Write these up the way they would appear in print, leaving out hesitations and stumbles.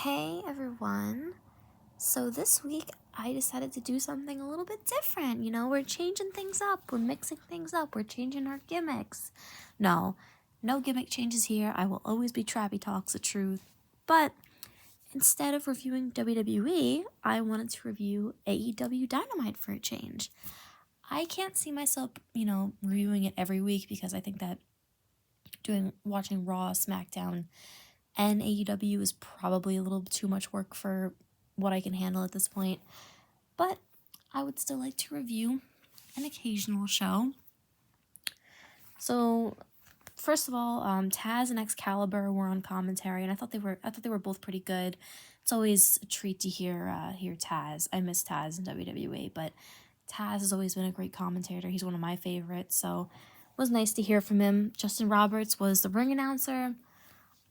Hey everyone. So this week I decided to do something a little bit different. We're changing things up. We're mixing things up. We're changing our gimmicks. No gimmick changes here. I will always be Trappy Talks the truth. But instead of reviewing WWE, I wanted to review AEW Dynamite for a change. I can't see myself, reviewing it every week because I think that watching Raw, SmackDown, and AEW is probably a little too much work for what I can handle at this point. But I would still like to review an occasional show. So, first of all, Taz and Excalibur were on commentary, and I thought they were both pretty good. It's always a treat to hear Taz. I miss Taz in WWE, but Taz has always been a great commentator. He's one of my favorites, so it was nice to hear from him. Justin Roberts was the ring announcer.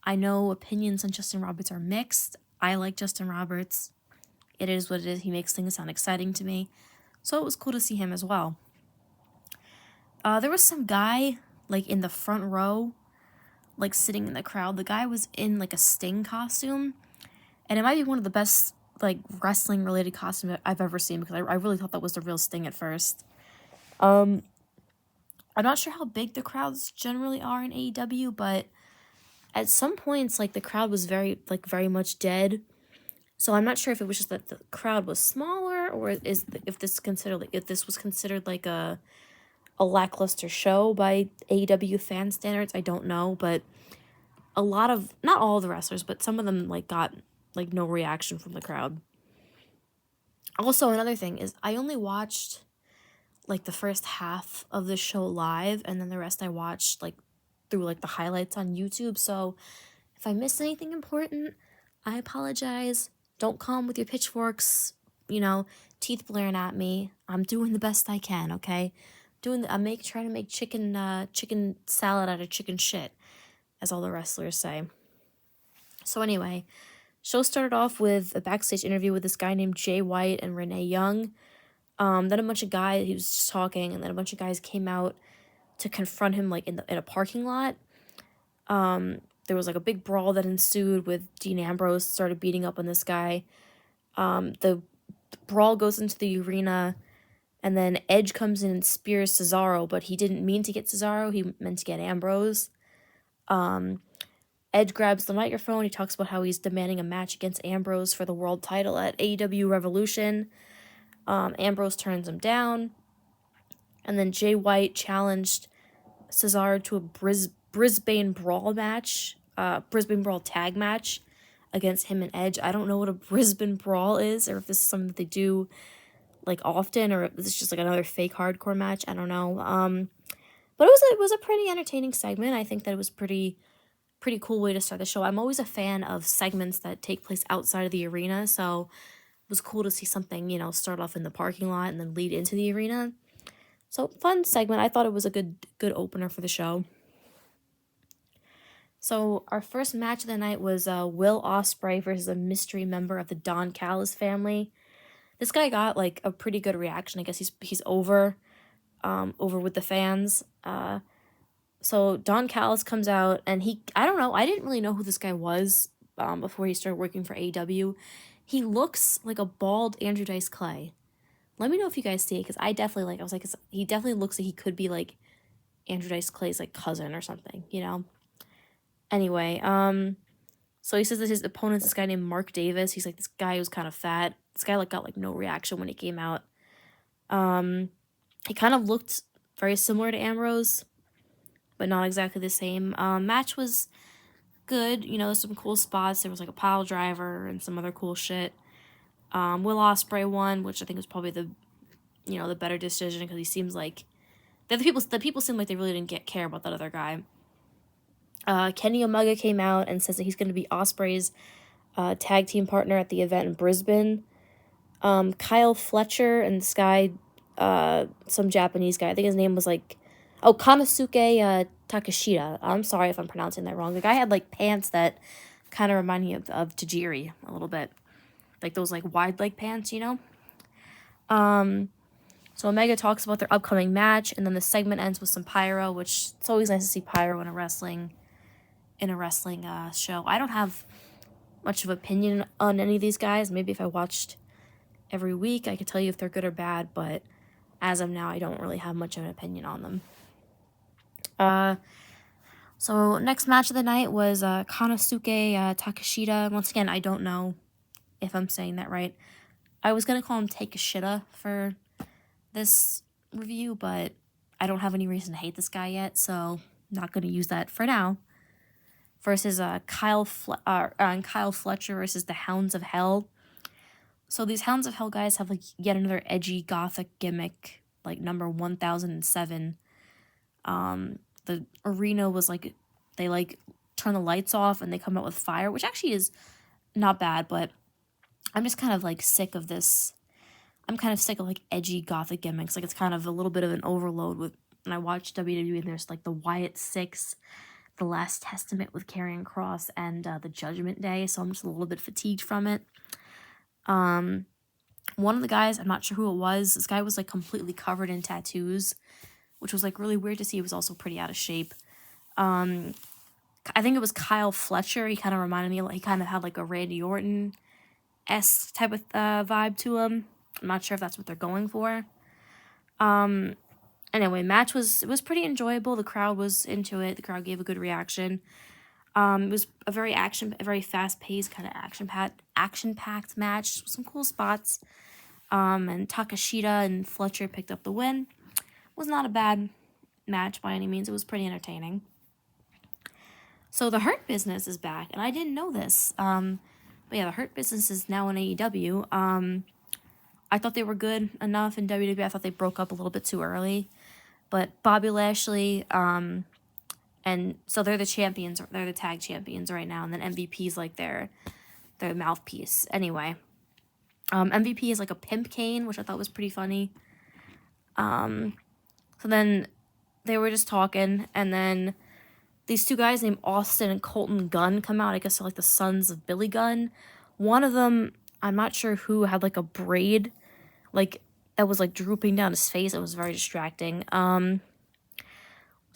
I know opinions on Justin Roberts are mixed. I like Justin Roberts. It is what it is. He makes things sound exciting to me. So it was cool to see him as well. There was some guy, in the front row, sitting in the crowd. The guy was in, a Sting costume. And it might be one of the best, wrestling-related costumes I've ever seen, because I really thought that was the real Sting at first. I'm not sure how big the crowds generally are in AEW, but at some points, the crowd was very much dead. So I'm not sure if it was just that the crowd was smaller, or if this was considered a lackluster show by AEW fan standards. I don't know, but not all the wrestlers, but some of them got no reaction from the crowd. Also, another thing is I only watched the first half of the show live, and then the rest I watched through the highlights on YouTube. So if I missed anything important, I apologize. Don't come with your pitchforks, teeth blaring at me. I'm doing the best I can, okay? Trying to make chicken salad out of chicken shit, as all the wrestlers say. So anyway, show started off with a backstage interview with this guy named Jay White and Renee Young. Then a bunch of guys, he was just talking, and then a bunch of guys came out to confront him in a parking lot. There was a big brawl that ensued with Dean Ambrose started beating up on this guy. The brawl goes into the arena, and then Edge comes in and spears Cesaro, but he didn't mean to get Cesaro, he meant to get Ambrose. Edge grabs the microphone, he talks about how he's demanding a match against Ambrose for the world title at AEW Revolution. Ambrose turns him down, and then Jay White challenged Cesaro to a Brisbane Brawl match, Brisbane Brawl tag match against him and Edge. I don't know what a Brisbane Brawl is, or if this is something that they do often, or if this is just another fake hardcore match. I don't know. But it was a pretty entertaining segment. I think that it was pretty cool way to start the show. I'm always a fan of segments that take place outside of the arena, so it was cool to see something, start off in the parking lot and then lead into the arena. So, fun segment. I thought it was a good opener for the show. So, our first match of the night was Will Osprey versus a mystery member of the Don Callis family. This guy got, a pretty good reaction. I guess he's over with the fans. So, Don Callis comes out, and I don't know, I didn't really know who this guy was before he started working for AEW. He looks like a bald Andrew Dice Clay. Let me know if you guys see it, because I definitely, he definitely looks like he could be, Andrew Dice Clay's, cousin or something, Anyway, so he says that his opponent's this guy named Mark Davis. He's, this guy who's kind of fat. This guy, got, no reaction when he came out. He kind of looked very similar to Ambrose, but not exactly the same. Match was good, some cool spots. There was, a pile driver and some other cool shit. Will Osprey won, which I think was probably the better decision, because he seems like the people seem like they really didn't care about that other guy. Kenny Omega came out and says that he's going to be Osprey's tag team partner at the event in Brisbane. Kyle Fletcher and this guy, some Japanese guy, I think his name was Konosuke Takeshita. I'm sorry if I'm pronouncing that wrong. The guy had pants that kind of remind me of Tajiri a little bit. Those wide leg pants, So Omega talks about their upcoming match, and then the segment ends with some pyro, which it's always nice to see pyro in a wrestling show. I don't have much of opinion on any of these guys. Maybe if I watched every week, I could tell you if they're good or bad, but as of now, I don't really have much of an opinion on them. So next match of the night was Konosuke Takeshita. Once again, I don't know if I'm saying that right. I was going to call him Takeshita for this review, but I don't have any reason to hate this guy yet, so not going to use that for now. Versus Kyle Fletcher versus the Hounds of Hell. So these Hounds of Hell guys have like yet another edgy gothic gimmick, like number 1007. The arena was like, they like turn the lights off and they come out with fire, which actually is not bad, but I'm just kind of like sick of this. I'm kind of sick of like edgy gothic gimmicks. Like it's kind of a little bit of an overload with when I watch WWE and there's like the Wyatt Six, the Last Testament with Karrion Kross, and the Judgment Day. So I'm just a little bit fatigued from it. One of the guys, I'm not sure who it was. This guy was like completely covered in tattoos, which was like really weird to see. He was also pretty out of shape. I think it was Kyle Fletcher. He kind of reminded me, like he kind of had like a Randy Orton-esque type of vibe to him. I'm not sure if that's what they're going for. Anyway, match was pretty enjoyable. The crowd was into it. The crowd gave a good reaction. It was a very fast-paced, kind of action-packed match. Some cool spots. And Takeshita and Fletcher picked up the win. Was not a bad match by any means. It was pretty entertaining. So the Hurt Business is back, and I didn't know this. But yeah, the Hurt Business is now in AEW. I thought they were good enough in WWE. I thought they broke up a little bit too early. But Bobby Lashley, and so they're the champions. They're the tag champions right now, and then MVP's like their mouthpiece. Anyway, MVP is like a pimp cane, which I thought was pretty funny. So then they were just talking, and then these two guys named Austin and Colton Gunn come out. I guess they're like the sons of Billy Gunn. One of them, I'm not sure who, had like a braid, like that was like drooping down his face. It was very distracting. So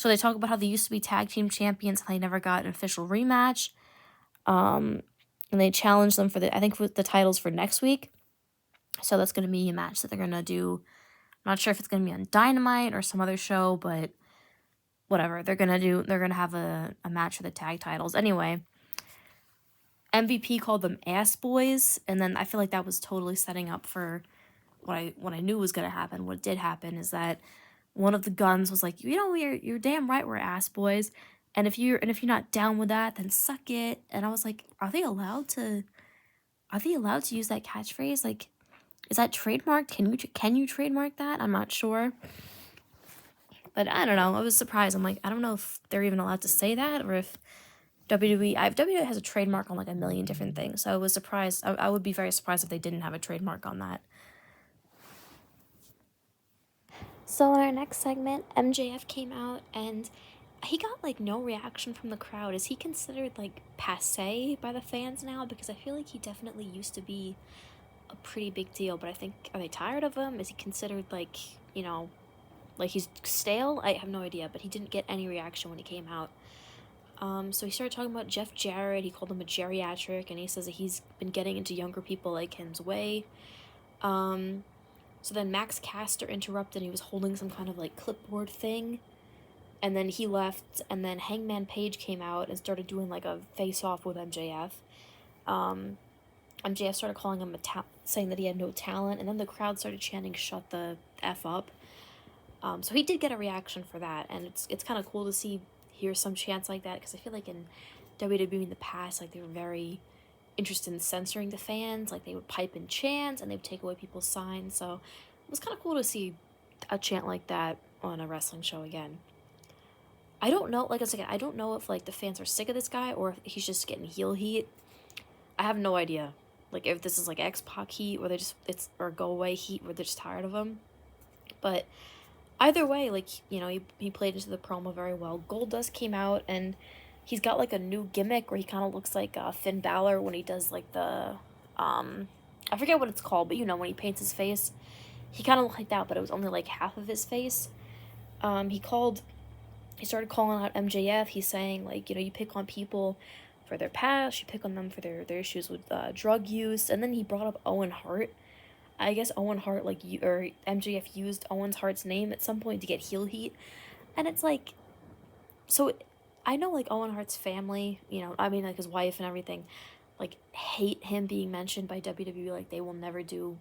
they talk about how they used to be tag team champions and they never got an official rematch. And they challenged them for the titles for next week. So that's going to be a match that they're going to do. I'm not sure if it's going to be on Dynamite or some other show, but whatever. They're going to have a match for the tag titles. Anyway, MVP called them ass boys, and then I feel like that was totally setting up for what I knew was going to happen. What did happen is that one of the Guns was like, you're damn right we're ass boys, and if you're not down with that, then suck it. And I was like, are they allowed to use that catchphrase? Like, is that trademarked? Can you trademark that? I'm not sure. But I don't know. I was surprised. I'm like, I don't know if they're even allowed to say that, or if WWE has a trademark on like a million different things. So I was surprised. I would be very surprised if they didn't have a trademark on that. So in our next segment, MJF came out and he got like no reaction from the crowd. Is he considered like passé by the fans now? Because I feel like he definitely used to be a pretty big deal, but I think, are they tired of him? Is he considered like, like he's stale? I have no idea, but he didn't get any reaction when he came out. So he started talking about Jeff Jarrett. He called him a geriatric, and he says that he's been getting into younger people like him's way. So then Max Caster interrupted, and he was holding some kind of like clipboard thing. And then he left, and then Hangman Page came out and started doing like a face-off with MJF. MJF started calling him saying that he had no talent, and then the crowd started chanting, "Shut the F up." So he did get a reaction for that, and it's kind of cool to hear some chants like that, because I feel like in WWE in the past, like they were very interested in censoring the fans. Like they would pipe in chants and they would take away people's signs. So it was kind of cool to see a chant like that on a wrestling show again. I don't know, like I said, I don't know if like the fans are sick of this guy or if he's just getting heel heat. I have no idea. Like if this is like X-Pac heat or or go away heat where they're just tired of him. But either way, like, he played into the promo very well. Goldust came out, and he's got, like, a new gimmick where he kind of looks like Finn Balor when he does, like, I forget what it's called, but, when he paints his face. He kind of looked like that, but it was only, like, half of his face. He started calling out MJF. He's saying, like, you pick on people for their past. She picked on them for their issues with drug use. And then he brought up Owen Hart. I guess Owen Hart, like, or MJF used Owen Hart's name at some point to get heel heat. And it's like, so I know, like, Owen Hart's family, you know, I mean, like, his wife and everything, like, hate him being mentioned by WWE. Like, they will never do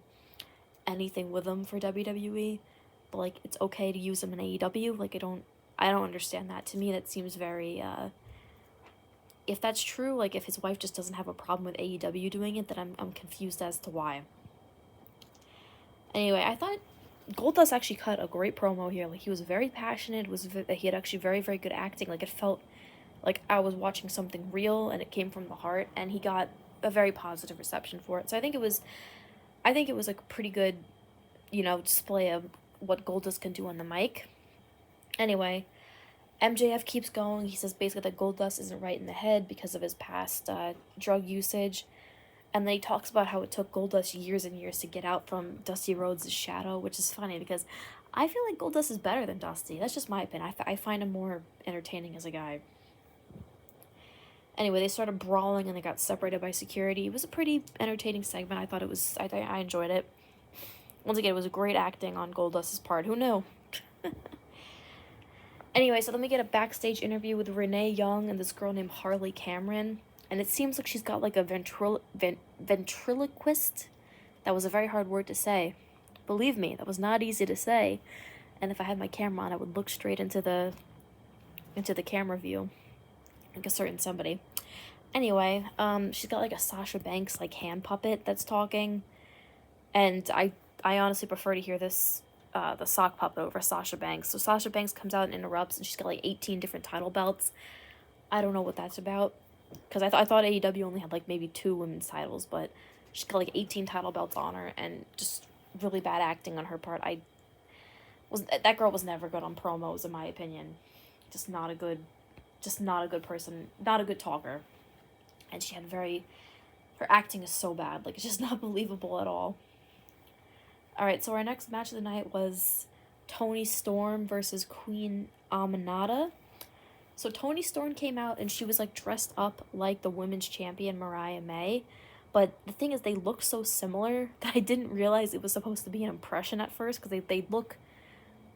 anything with him for WWE. But, like, it's okay to use him in AEW. Like, I don't understand that. To me, that seems very, if that's true, like, if his wife just doesn't have a problem with AEW doing it, then I'm confused as to why. Anyway, I thought Goldust actually cut a great promo here. Like, he was very passionate. He had actually very, very good acting. Like, it felt like I was watching something real, and it came from the heart, and he got a very positive reception for it. So I think it was like a pretty good, you know, display of what Goldust can do on the mic. Anyway, MJF keeps going. He says basically that Goldust isn't right in the head because of his past drug usage. And then he talks about how it took Goldust years and years to get out from Dusty Rhodes' shadow, which is funny because I feel like Goldust is better than Dusty. That's just my opinion. I find him more entertaining as a guy. Anyway, they started brawling and they got separated by security. It was a pretty entertaining segment. I enjoyed it. Once again, it was great acting on Goldust's part. Who knew? Anyway, so then we get a backstage interview with Renee Young and this girl named Harley Cameron. And it seems like she's got like a ventriloquist. That was a very hard word to say. Believe me, that was not easy to say. And if I had my camera on, I would look straight into the camera view. Like a certain somebody. Anyway, she's got like a Sasha Banks like hand puppet that's talking. And I honestly prefer to hear this the sock puppet over Sasha Banks. So Sasha Banks comes out and interrupts, and she's got like 18 different title belts. I don't know what that's about, because I thought AEW only had like maybe 2 women's titles, but she's got like 18 title belts on her, and just really bad acting on her part. That girl was never good on promos, in my opinion. Just not a good person, not a good talker. And she had her acting is so bad, like, it's just not believable at all. Alright, so our next match of the night was Toni Storm versus Queen Amada. So Toni Storm came out and she was like dressed up like the women's champion Mariah May. But the thing is, they look so similar that I didn't realize it was supposed to be an impression at first, because they look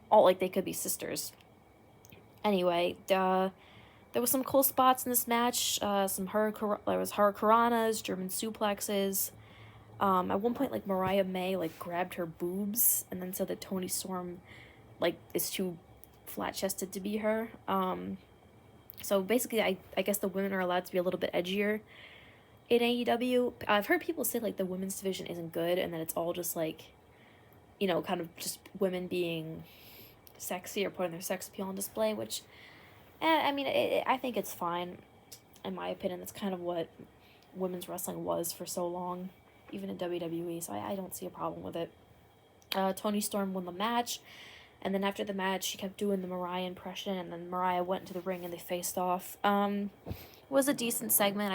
all like they could be sisters. Anyway, there was some cool spots in this match. There was hurricanranas, German suplexes. At one point, like, Mariah May, like, grabbed her boobs and then said that Toni Storm, like, is too flat-chested to be her. So basically, I guess the women are allowed to be a little bit edgier in AEW. I've heard people say, like, the women's division isn't good and that it's all just, like, you know, kind of just women being sexy or putting their sex appeal on display, which, I mean, I think it's fine, in my opinion. That's kind of what women's wrestling was for so long, even in WWE, so I don't see a problem with it. Toni Storm won the match, and then after the match, she kept doing the Mariah impression, and then Mariah went into the ring and they faced off. It was a decent segment.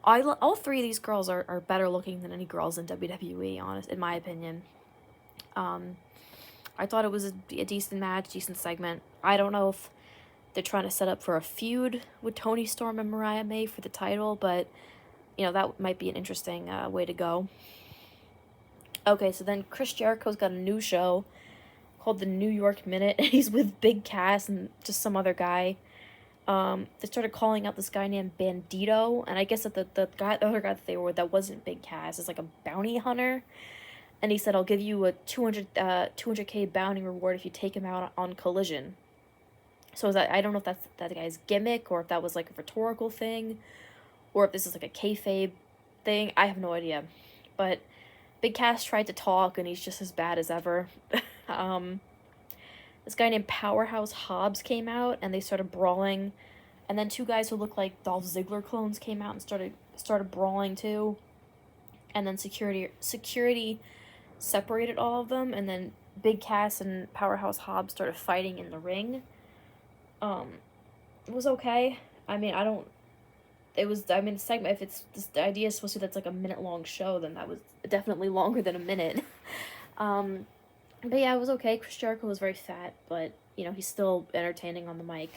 All 3 of these girls are better looking than any girls in WWE, in my opinion. I thought it was a decent match, decent segment. I don't know if they're trying to set up for a feud with Toni Storm and Mariah May for the title, but, you know, that might be an interesting way to go. Okay, so then Chris Jericho's got a new show called the New York Minute, and he's with Big Cass and just some other guy. They started calling out this guy named Bandito, and I guess that the other guy that they were with, that wasn't Big Cass, is like a bounty hunter. And he said, I'll give you a 200K bounty reward if you take him out on Collision. So I don't know if that's that guy's gimmick, or if that was like a rhetorical thing, or if this is like a kayfabe thing. I have no idea. But Big Cass tried to talk, and he's just as bad as ever. This guy named Powerhouse Hobbs came out, and they started brawling. And then 2 guys who looked like Dolph Ziggler clones came out and started brawling too. And then security separated all of them, and then Big Cass and Powerhouse Hobbs started fighting in the ring. It was okay. I mean, the segment, if the idea is supposed to be that's like a minute-long show, then that was definitely longer than a minute. But yeah, it was okay. Chris Jericho was very fat, but, you know, he's still entertaining on the mic.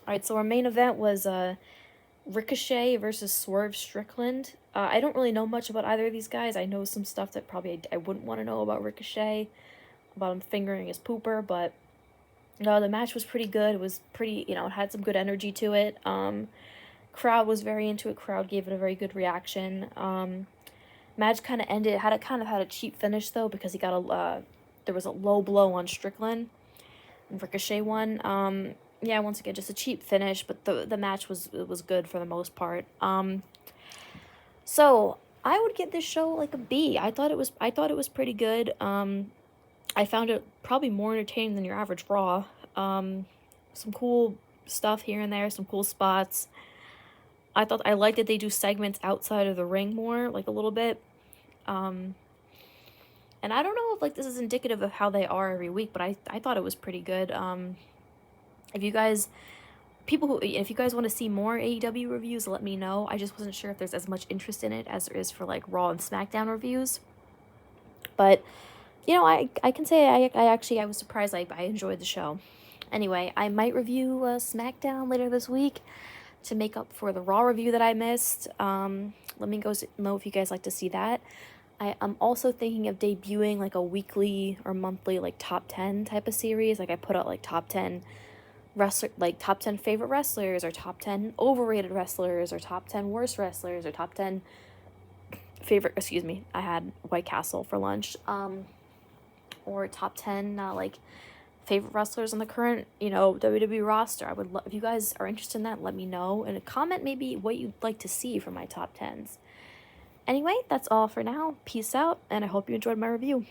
Alright, so our main event was Ricochet versus Swerve Strickland. I don't really know much about either of these guys. I know some stuff that probably I wouldn't want to know about Ricochet, about him fingering his pooper, but no, the match was pretty good. It was pretty, it had some good energy to it. Crowd was very into it. Crowd gave it a very good reaction. Match kind of ended, had a cheap finish though, because he got there was a low blow on Strickland, and Ricochet won. Yeah, once again, just a cheap finish, but the match was good for the most part. So I would give this show like a B. I thought it was pretty good. I found it probably more entertaining than your average Raw. Some cool stuff here and there, some cool spots. I like that they do segments outside of the ring more, like a little bit. And I don't know if like this is indicative of how they are every week, but I thought it was pretty good. If you guys want to see more AEW reviews, let me know. I just wasn't sure if there's as much interest in it as there is for like Raw and SmackDown reviews. But I can say I was surprised I enjoyed the show. Anyway, I might review SmackDown later this week to make up for the Raw review that I missed. Let me know if you guys like to see that. I'm also thinking of debuting like a weekly or monthly like top 10 type of series. Like I put out like top 10 top 10 favorite wrestlers, or top 10 overrated wrestlers, or top 10 worst wrestlers, or top 10 favorite, I had White Castle for lunch. Or top 10 like favorite wrestlers on the current WWE roster. I would if you guys are interested in that, let me know, and comment maybe what you'd like to see for my top 10s. Anyway, that's all for now. Peace out, and I hope you enjoyed my review.